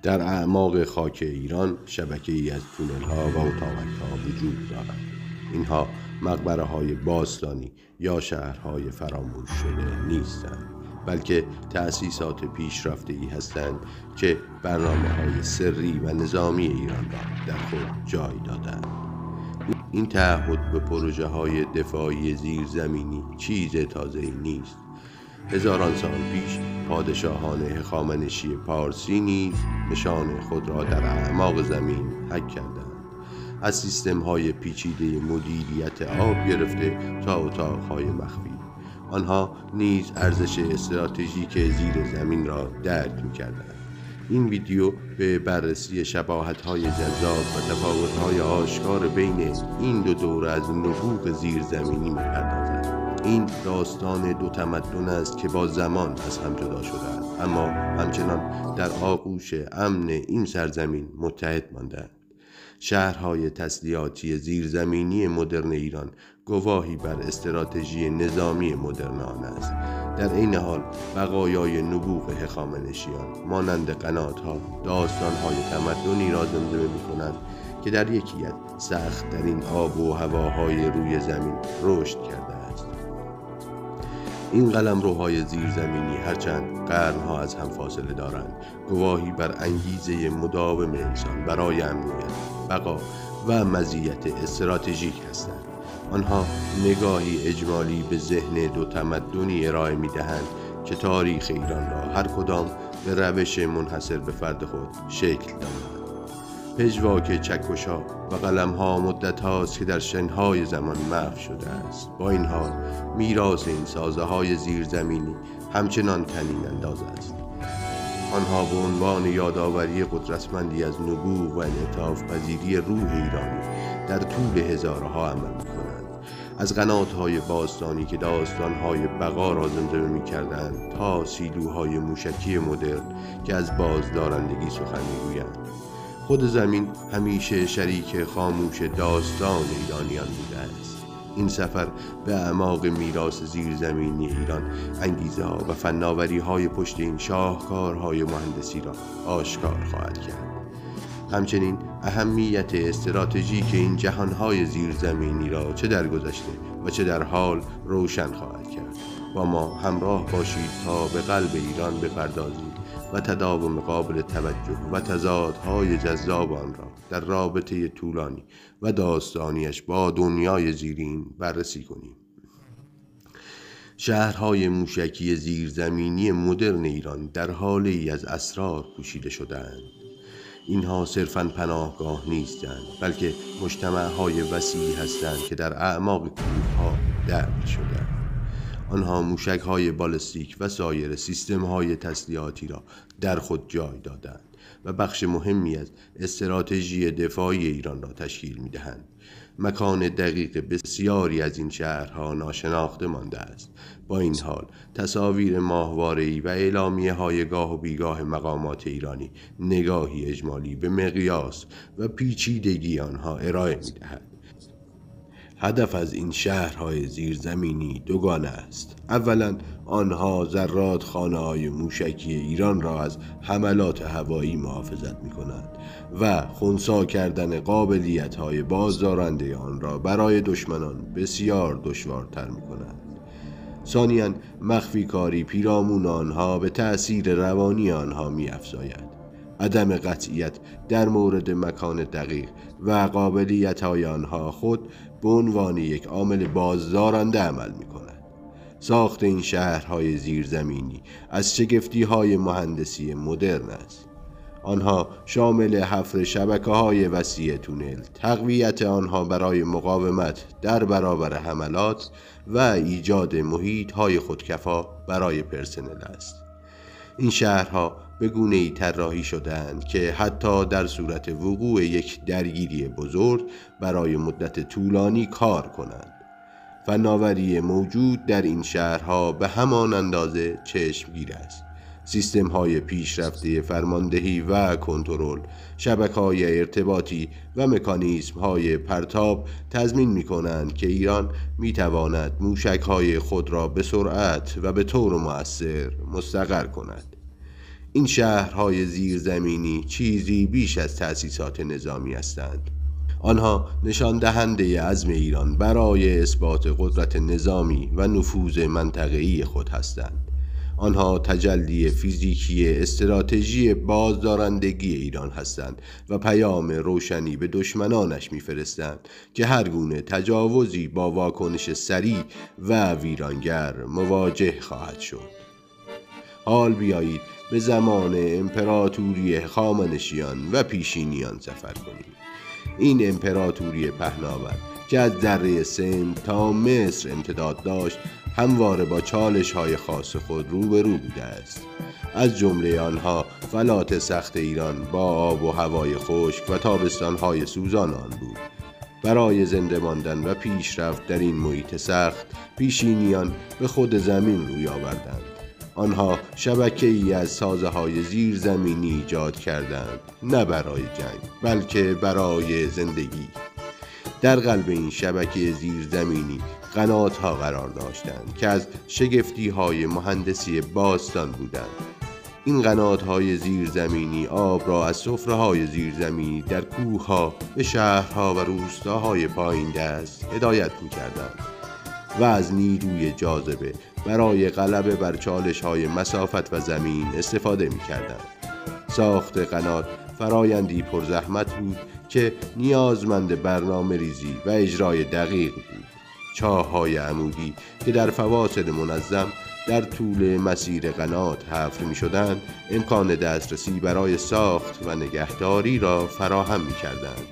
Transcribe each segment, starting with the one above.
در اعماق خاک ایران شبکه‌ای از تونل‌ها و اتاقک‌ها وجود دارند. اینها مقبره‌های باستانی یا شهرهای فراموش شده نیستند، بلکه تأسیسات پیشرفته‌ای هستند که برنامه‌های سری و نظامی ایران را در خود جای دادند. این تعهد به پروژه‌های دفاعی زیرزمینی چیز تازه‌ای نیست. هزاران سال پیش پادشاهان هخامنشی پارسی نیز نشان خود را در اعماق زمین حک کردند. از سیستم‌های پیچیده مدیریت آب گرفته تا اتاق‌های مخفی، آنها نیز ارزش استراتژیک زیر زمین را درک می‌کردند. این ویدیو به بررسی شباهت‌های جذاب و تفاوت‌های آشکار بین این دو دور از نبوغ زیرزمینی می‌پردازد. این داستان دو تمدن است که با زمان از هم جدا شدند، اما همچنان در آغوش امن این سرزمین متحد ماندند. شهرهای تسلیحاتی زیرزمینی مدرن ایران گواهی بر استراتژی نظامی مدرن آن است. در این حال بقایای نبوغ هخامنشیان مانند قنات‌ها داستان‌های تمدنی را زنده می‌کنند که در یکی از سخت‌ترین آب و هواهای روی زمین رشد کرده است. این قلمروهای زیرزمینی هرچند قرنها از هم فاصله دارند، گواهی بر انگیزه مداوم انسان برای امنیت، بقا و مزیت استراتژیک هستند. آنها نگاهی اجمالی به ذهن دو تمدنی ارائه می‌دهند که تاریخ ایران را هر کدام به روش منحصر به فرد خود شکل دادند. پژواک چکش‌ها و قلم‌ها مدت هاست که در شنهای زمان محو شده است. با این حال میراث این سازه‌های زیرزمینی همچنان طنین انداز است. آنها به عنوان یادآوری قدرتمندی از نبوغ و انعطاف پذیری روح ایرانی در طول هزارها عمل می‌کنند. از قنات‌های باستانی که داستان‌های بقا را زنده می‌کردند تا سیلوهای موشکی مدرن که از بازدارندگی سخن می‌گویند. خود زمین همیشه شریک خاموش داستان ایرانیان بوده است. این سفر به اعماق میراث زیرزمینی ایران انگیزه‌ها و فناوری‌های پشت این شاهکارهای مهندسی را آشکار خواهد کرد. همچنین اهمیت استراتژیک این جهانهای زیرزمینی را چه در گذشته و چه در حال روشن خواهد کرد. با ما همراه باشید تا به قلب ایران بپردازیم و تداوم قابل توجه و تضادهای جذاب آن را در رابطه طولانی و داستانیش با دنیای زیرین بررسی کنیم. شهرهای موشکی زیرزمینی مدرن ایران در حالی از اسرار پوشیده شده‌اند. اینها صرفاً پناهگاه نیستند، بلکه مجتمع‌های وسیعی هستند که در اعماق کوه‌ها درک شده‌اند. آنها موشک‌های بالستیک و سایر سیستم‌های تسلیحاتی را در خود جای دادند و بخش مهمی از استراتژی دفاعی ایران را تشکیل می‌دهند. مکان دقیق بسیاری از این شهرها ناشناخته مانده است. با این حال تصاویر ماهواره‌ای و اعلامیه‌های گاه و بیگاه مقامات ایرانی نگاهی اجمالی به مقیاس و پیچیدگی آنها ارائه می‌دهد. هدف از این شهرهای زیرزمینی دوگانه است. اولا آنها زرادخانه‌های موشکی ایران را از حملات هوایی محافظت می‌کنند و خنثی کردن قابلیت‌های بازدارنده آن را برای دشمنان بسیار دشوارتر می‌کنند. ثانیاً مخفی کاری پیرامون آنها به تأثیر روانی آنها می‌افزاید. عدم قطعیت در مورد مکان دقیق و قابلیت‌های آنها خود به عنوان یک عامل بازدارنده عمل می‌کند. ساخت این شهرهای زیرزمینی از شگفتی‌های مهندسی مدرن است. آنها شامل حفر شبکه‌های وسیع تونل، تقویت آنها برای مقاومت در برابر حملات و ایجاد محیط‌های خودکفا برای پرسنل است. این شهرها به گونه‌ای طراحی شده‌اند که حتی در صورت وقوع یک درگیری بزرگ برای مدت طولانی کار کنند. فناوری موجود در این شهرها به همان اندازه چشمگیر است. سیستم‌های پیشرفته فرماندهی و کنترل، شبکه‌های ارتباطی و مکانیزم‌های پرتاب تضمین می‌کنند که ایران می‌تواند موشک‌های خود را به سرعت و به طور مؤثر مستقر کند. این شهرهای زیرزمینی چیزی بیش از تأسیسات نظامی هستند. آنها نشان دهنده عزم ایران برای اثبات قدرت نظامی و نفوذ منطقه‌ای خود هستند. آنها تجلی فیزیکی استراتژی بازدارندگی ایران هستند و پیام روشنی به دشمنانش می‌فرستند که هر گونه تجاوزی با واکنش سریع و ویرانگر مواجه خواهد شد. حال بیایید به زمان امپراتوری هخامنشیان و پیشینیان سفر کنیم. این امپراتوری پهناور که از دره سند تا مصر امتداد داشت همواره با چالش‌های خاص خود روبرو بوده است. از جمله آنها فلات سخت ایران با آب و هوای خشک و تابستان‌های سوزان آن بود. برای زنده ماندن و پیشرفت در این محیط سخت پیشینیان به خود زمین روی آوردند. آنها شبکه‌ای از سازه‌های زیرزمینی ایجاد کردند، نه برای جنگ بلکه برای زندگی. در قلب این شبکه زیرزمینی قنات‌ها قرار داشتند که از شگفتی‌های مهندسی باستان بودند. این قنات‌های زیرزمینی آب را از سفره‌های زیرزمینی در کوه‌ها به شهرها و روستاهای پایین دست هدایت می‌کردند و از نیروی جاذبه برای غلبه بر چالش‌های مسافت و زمین استفاده می‌کردند. ساخت قنات فرایندی پرزحمت بود که نیازمند برنامه ریزی و اجرای دقیق بود. چاه‌های عمودی که در فواصل منظم در طول مسیر قنات حفر می‌شدند، امکان دسترسی برای ساخت و نگهداری را فراهم می‌کردند.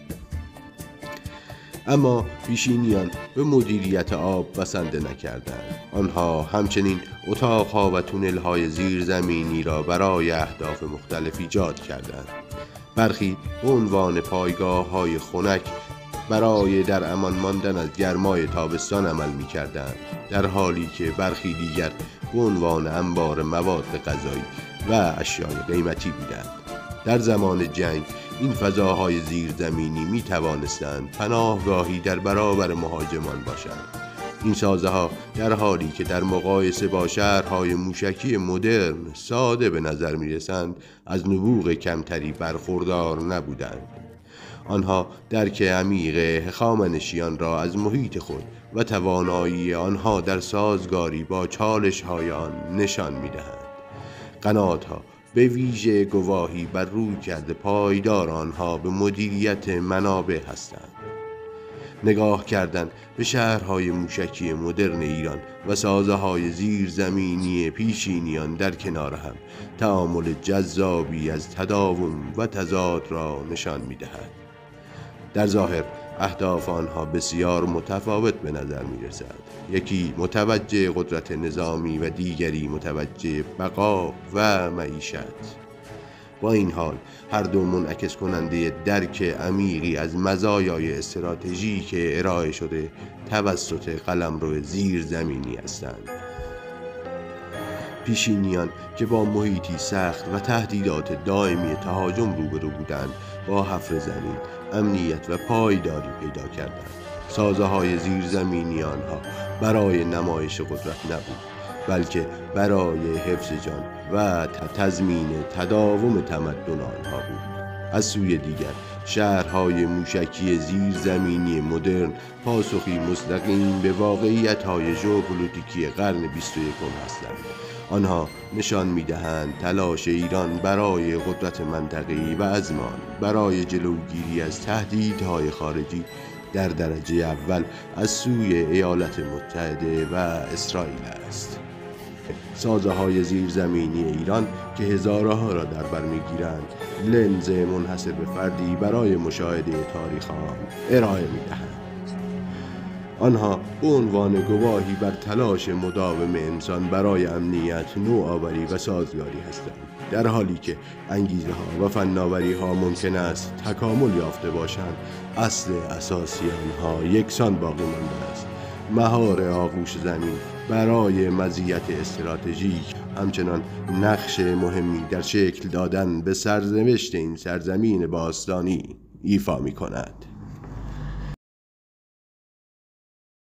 اما پیشینیان به مدیریت آب بسنده نکردند. آنها همچنین اتاق‌ها و تونل‌های زیرزمینی را برای اهداف مختلف ایجاد کردند. برخی به عنوان پایگاه‌های خنک برای در امان ماندن از گرمای تابستان عمل می‌کردند، در حالی که برخی دیگر به عنوان انبار مواد غذایی و اشیاء قیمتی بودند. در زمان جنگ این فضاهای زیرزمینی می توانستند پناهگاهی در برابر مهاجمان باشند. این سازه‌ها در حالی که در مقایسه با شهرهای موشکی مدرن ساده به نظر می رسند، از نبوغ کمتری برخوردار نبودند. آنها درک عمیق هخامنشیان را از محیط خود و توانایی آنها در سازگاری با چالش‌های آن نشان می دهند. قنات‌ها به ویژه گواهی بر رویکرد پایدار آنها به مدیریت منابع هستند. نگاه کردن به شهرهای موشکی مدرن ایران و سازه‌های زیرزمینی پیشینیان در کنار هم تعامل جذابی از تداوم و تضاد را نشان می‌دهد. در ظاهر اهداف آنها بسیار متفاوت به نظر می‌رسد. یکی متوجه قدرت نظامی و دیگری متوجه بقا و معیشت. با این حال هر دو منعکس کننده درک عمیقی از مزایای استراتژی که ارائه شده توسط قلمرو زیرزمینی هستند. پیشینیان که با محیطی سخت و تهدیدات دائمی تهاجم روبرو بودند، با حفر زمین امنیت و پایداری پیدا کردند. سازه‌های زیرزمینی آنها برای نمایش قدرت نبود، بلکه برای حفظ جان و تضمین تداوم تمدن آنها بود. از سوی دیگر شهرهای موشکی زیرزمینی مدرن پاسخی مستقیم به واقعیت‌های ژئوپلیتیکی قرن 21 هستند. آنها نشان می‌دهند تلاش ایران برای قدرت منطقه‌ای و ازمان برای جلوگیری از تهدیدهای خارجی در درجه اول از سوی ایالات متحده و اسرائیل است. سازه‌های زیرزمینی ایران که هزارها را در بر می‌گیرند، لنز منحصر به فردی برای مشاهده تاریخ آن ارائه می‌دهند. آنها به عنوان گواهی بر تلاش مداوم انسان برای امنیت، نوآوری و سازگاری هستند. در حالی که انگیزه‌ها و فناوری‌ها ممکن است تکامل یافته باشند، اصل اساسی آنها یکسان باقی مانده است. مهار آغوش زمین برای مزیت استراتژیک همچنان نقش مهمی در شکل دادن به سرنوشت این سرزمین باستانی ایفا می‌کند.